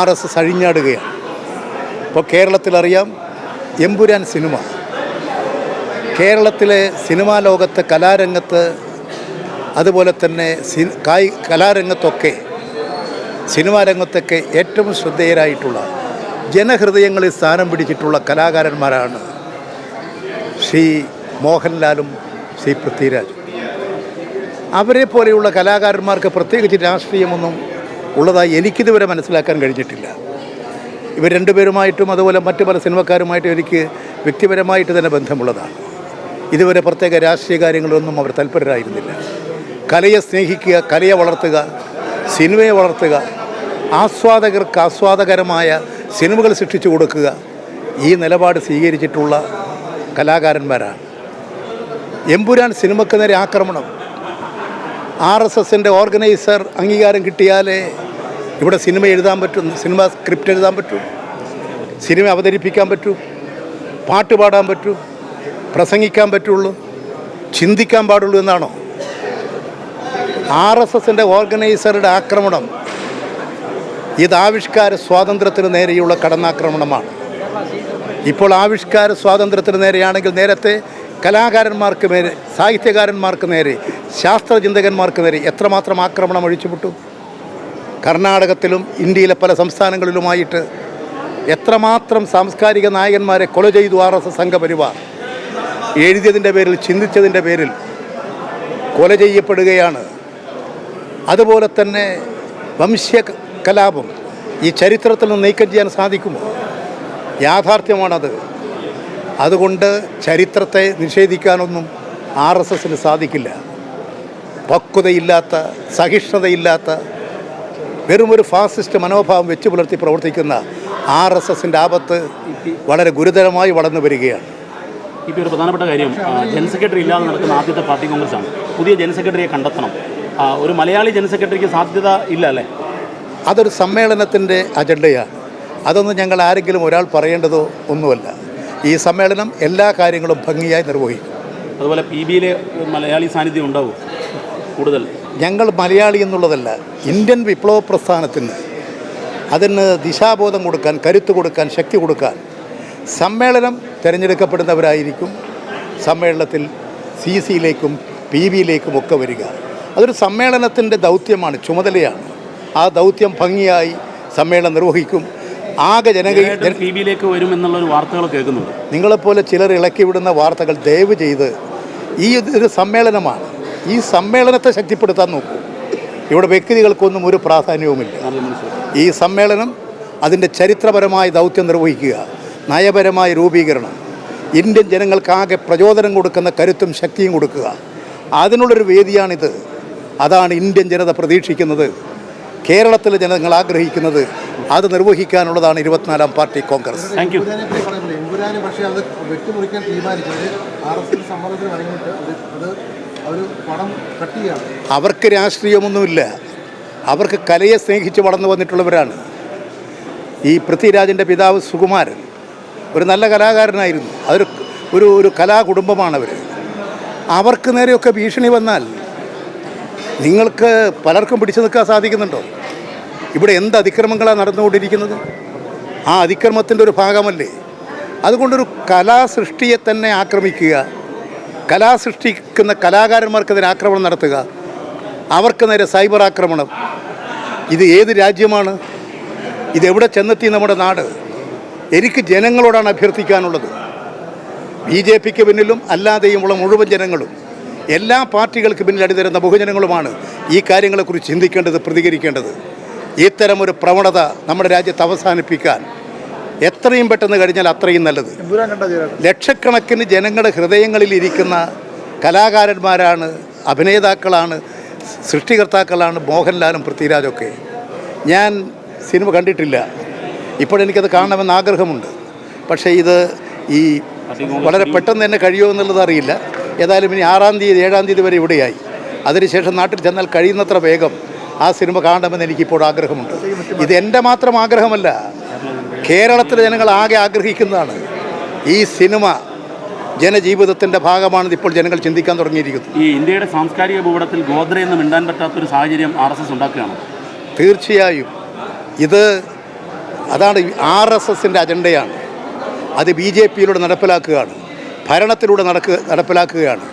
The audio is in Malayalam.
RSS അഴിഞ്ഞാടുകയാണ്. ഇപ്പോൾ കേരളത്തിലറിയാം എമ്പുരാൻ സിനിമ കേരളത്തിലെ സിനിമാ ലോകത്ത്, കലാരംഗത്ത്, അതുപോലെ തന്നെ കലാരംഗത്തൊക്കെ, സിനിമാ രംഗത്തൊക്കെ ഏറ്റവും ശ്രദ്ധേയരായിട്ടുള്ള, ജനഹൃദയങ്ങളിൽ സ്ഥാനം പിടിച്ചിട്ടുള്ള കലാകാരന്മാരാണ് ശ്രീ മോഹൻലാലും ശ്രീ പൃഥ്വിരാജും. അവരെ പോലെയുള്ള കലാകാരന്മാർക്ക് പ്രത്യേകിച്ച് രാഷ്ട്രീയമൊന്നും ഉള്ളതായി എനിക്കിതുവരെ മനസ്സിലാക്കാൻ കഴിഞ്ഞിട്ടില്ല. ഇവർ രണ്ടുപേരുമായിട്ടും അതുപോലെ മറ്റു പല സിനിമക്കാരുമായിട്ടും എനിക്ക് വ്യക്തിപരമായിട്ട് തന്നെ ബന്ധമുള്ളതാണ്. ഇതുവരെ പ്രത്യേക രാഷ്ട്രീയ കാര്യങ്ങളൊന്നും അവർ തൽപരരായിരുന്നില്ല. കലയെ സ്നേഹിക്കുക, കലയെ വളർത്തുക, സിനിമയെ വളർത്തുക, ആസ്വാദകർക്ക് ആസ്വാദകരമായ സിനിമകൾ സൃഷ്ടിച്ചു കൊടുക്കുക, ഈ നിലപാട് സ്വീകരിച്ചിട്ടുള്ള കലാകാരന്മാരാണ്. എമ്പുരാൻ സിനിമയ്ക്ക് നേരെ ആക്രമണം, RSSൻ്റെ ഓർഗനൈസർ അംഗീകാരം കിട്ടിയാലേ ഇവിടെ സിനിമ എഴുതാൻ പറ്റും, സിനിമ സ്ക്രിപ്റ്റ് എഴുതാൻ പറ്റും, സിനിമ അവതരിപ്പിക്കാൻ പറ്റും, പാട്ട് പാടാൻ പറ്റും, പ്രസംഗിക്കാൻ പറ്റുള്ളൂ, ചിന്തിക്കാൻ പാടുള്ളൂ എന്നാണോ? RSSൻ്റെ ഓർഗനൈസറുടെ ആക്രമണം ഇത് ആവിഷ്കാര സ്വാതന്ത്ര്യത്തിന് നേരെയുള്ള കടന്നാക്രമണമാണ്. ഇപ്പോൾ ആവിഷ്കാര സ്വാതന്ത്ര്യത്തിന് നേരെയാണെങ്കിൽ നേരത്തെ കലാകാരന്മാർക്ക് നേരെ, സാഹിത്യകാരന്മാർക്ക് നേരെ, ശാസ്ത്രചിന്തകന്മാർക്ക് നേരെ എത്രമാത്രം ആക്രമണം അഴിച്ചുവിട്ടു. കർണാടകത്തിലും ഇന്ത്യയിലെ പല സംസ്ഥാനങ്ങളിലുമായിട്ട് എത്രമാത്രം സാംസ്കാരിക നായകന്മാരെ കൊല ചെയ്തു RSS സംഘപരിവാർ. എഴുതിയതിൻ്റെ പേരിൽ, ചിന്തിച്ചതിൻ്റെ പേരിൽ കൊല ചെയ്യപ്പെടുകയാണ്. അതുപോലെ തന്നെ വംശീയ കലാപം ഈ ചരിത്രത്തിൽ നിന്ന് നീക്കം ചെയ്യാൻ സാധിക്കുമോ? യാഥാർത്ഥ്യമാണത്. അതുകൊണ്ട് ചരിത്രത്തെ നിഷേധിക്കാനൊന്നും RSSന് സാധിക്കില്ല. പക്വതയില്ലാത്ത, സഹിഷ്ണുതയില്ലാത്ത, വെറുമൊരു ഫാസിസ്റ്റ് മനോഭാവം വെച്ച് പുലർത്തി പ്രവർത്തിക്കുന്ന RSSൻ്റെ ആപത്ത് വളരെ ഗുരുതരമായി വളർന്നു വരികയാണ്. ഇപ്പോൾ ഒരു പ്രധാനപ്പെട്ട കാര്യം, ജനറൽ സെക്രട്ടറി ഇല്ലാതെ നടക്കുന്ന ആദ്യത്തെ പാർട്ടി കോൺഗ്രസ്സാണ്. പുതിയ ജനറൽ സെക്രട്ടറിയെ കണ്ടെത്തണം. ഒരു മലയാളി ജനറൽ സെക്രട്ടറിക്ക് സാധ്യത ഇല്ല അല്ലേ? അതൊരു സമ്മേളനത്തിൻ്റെ അജണ്ടയാണ്. അതൊന്നും ഞങ്ങൾ ആരെങ്കിലും ഒരാൾ പറയേണ്ടതോ ഒന്നുമല്ല. ഈ സമ്മേളനം എല്ലാ കാര്യങ്ങളും ഭംഗിയായി നിർവഹിക്കും. അതുപോലെ PBയിലെ മലയാളി സാന്നിധ്യം ഉണ്ടാവും കൂടുതൽ. ഞങ്ങൾ മലയാളി എന്നുള്ളതല്ല, ഇന്ത്യൻ വിപ്ലവ പ്രസ്ഥാനത്തിന് അതിന് ദിശാബോധം കൊടുക്കാൻ, കരുത്ത് കൊടുക്കാൻ, ശക്തി കൊടുക്കാൻ സമ്മേളനം തിരഞ്ഞെടുക്കപ്പെടുന്നവരായിരിക്കും സമ്മേളനത്തിൽ CCയിലേക്കും PBയിലേക്കും ഒക്കെ വരിക. അതൊരു സമ്മേളനത്തിൻ്റെ ദൗത്യമാണ്, ചുമതലയാണ്. ആ ദൗത്യം ഭംഗിയായി സമ്മേളനം നിർവഹിക്കും. ആകെ PBയിലേക്ക് വരുമെന്നുള്ളൊരു വാർത്തകൾ കേൾക്കുന്നുണ്ട്. നിങ്ങളെപ്പോലെ ചിലർ ഇളക്കി വിടുന്ന വാർത്തകൾ ദയവ് ചെയ്ത്, ഈ ഒരു സമ്മേളനമാണ്, ഈ സമ്മേളനത്തെ ശക്തിപ്പെടുത്താൻ നോക്കൂ. ഇവിടെ വ്യക്തികൾക്കൊന്നും ഒരു പ്രാധാന്യവുമില്ല. ഈ സമ്മേളനം അതിൻ്റെ ചരിത്രപരമായ ദൗത്യം നിർവഹിക്കുക, നയപരമായ രൂപീകരണം, ഇന്ത്യൻ ജനങ്ങൾക്കാകെ പ്രചോദനം കൊടുക്കുന്ന കരുത്തും ശക്തിയും കൊടുക്കുക, അതിനുള്ളൊരു വേദിയാണിത്. അതാണ് ഇന്ത്യൻ ജനത പ്രതീക്ഷിക്കുന്നത്, കേരളത്തിലെ ജനങ്ങൾ ആഗ്രഹിക്കുന്നത്. അത് നിർവഹിക്കാനുള്ളതാണ് 24-ാം പാർട്ടി കോൺഗ്രസ്. Thank you. അവർക്ക് രാഷ്ട്രീയമൊന്നുമില്ല, അവർക്ക് കലയെ സ്നേഹിച്ച് വളർന്നു വന്നിട്ടുള്ളവരാണ്. ഈ പൃഥ്വിരാജിൻ്റെ പിതാവ് സുകുമാരൻ ഒരു നല്ല കലാകാരനായിരുന്നു. ഒരു കലാകുടുംബമാണവർ. അവർക്ക് നേരെയൊക്കെ ഭീഷണി വന്നാൽ നിങ്ങൾക്ക് പലർക്കും പിടിച്ചു നിൽക്കാൻ സാധിക്കുന്നുണ്ടോ? ഇവിടെ എന്ത് അതിക്രമങ്ങളാണ് നടന്നുകൊണ്ടിരിക്കുന്നത്? ആ അതിക്രമത്തിൻ്റെ ഒരു ഭാഗമല്ലേ? അതുകൊണ്ടൊരു കലാസൃഷ്ടിയെ തന്നെ ആക്രമിക്കുക, കലാസൃഷ്ടിക്കുന്ന കലാകാരന്മാർക്കെതിരെ ആക്രമണം നടത്തുക, അവർക്ക് നേരെ സൈബർ ആക്രമണം, ഇത് ഏത് രാജ്യമാണ്? ഇതെവിടെ ചെന്നെത്തി നമ്മുടെ നാട്? എനിക്ക് ജനങ്ങളോടാണ് അഭ്യർത്ഥിക്കാനുള്ളത്. BJPക്ക് പിന്നിലും അല്ലാതെയുമുള്ള മുഴുവൻ ജനങ്ങളും, എല്ലാ പാർട്ടികൾക്ക് പിന്നിൽ അടിതരുന്ന ബഹുജനങ്ങളുമാണ് ഈ കാര്യങ്ങളെക്കുറിച്ച് ചിന്തിക്കേണ്ടത്, പ്രതികരിക്കേണ്ടത്. ഇത്തരമൊരു പ്രവണത നമ്മുടെ രാജ്യത്ത് അവസാനിപ്പിക്കാൻ എത്രയും പെട്ടെന്ന് കഴിഞ്ഞാൽ അത്രയും നല്ലത്. ലക്ഷക്കണക്കിന് ജനങ്ങളുടെ ഹൃദയങ്ങളിൽ ഇരിക്കുന്ന കലാകാരന്മാരാണ്, അഭിനേതാക്കളാണ്, സൃഷ്ടികർത്താക്കളാണ് മോഹൻലാലും പൃഥ്വിരാജൊക്കെ. ഞാൻ സിനിമ കണ്ടിട്ടില്ല, ഇപ്പോഴെനിക്കത് കാണണമെന്ന് ആഗ്രഹമുണ്ട്. പക്ഷേ ഇത് വളരെ പെട്ടെന്ന് തന്നെ കഴിയുമോ എന്നുള്ളത് അറിയില്ല. ഏതായാലും ഇനി 6-ാം തീയതി 7-ാം തീയതി വരെ ഇവിടെയായി. അതിനുശേഷം നാട്ടിൽ ചെന്നാൽ കഴിയുന്നത്ര വേഗം ആ സിനിമ കാണണമെന്ന് എനിക്കിപ്പോൾ ആഗ്രഹമുണ്ട്. ഇത് എൻ്റെ മാത്രം ആഗ്രഹമല്ല, കേരളത്തിലെ ജനങ്ങൾ ആകെ ആഗ്രഹിക്കുന്നതാണ്. ഈ സിനിമ ജനജീവിതത്തിൻ്റെ ഭാഗമാണെന്ന് ഇപ്പോൾ ജനങ്ങൾ ചിന്തിക്കാൻ തുടങ്ങിയിരിക്കുന്നു. ഈ ഇന്ത്യയുടെ സാംസ്കാരിക ഭൂപടത്തിൽ ഗോദ്ര എന്ന് മിണ്ടാൻ പറ്റാത്തൊരു സാഹചര്യം RSS ഉണ്ടാക്കുകയാണ്. തീർച്ചയായും ഇത് അതാണ് RSSൻ്റെ അജണ്ടയാണ്. അത് BJPയിലൂടെ നടപ്പിലാക്കുകയാണ്, ഭരണത്തിലൂടെ നടപ്പിലാക്കുകയാണ്.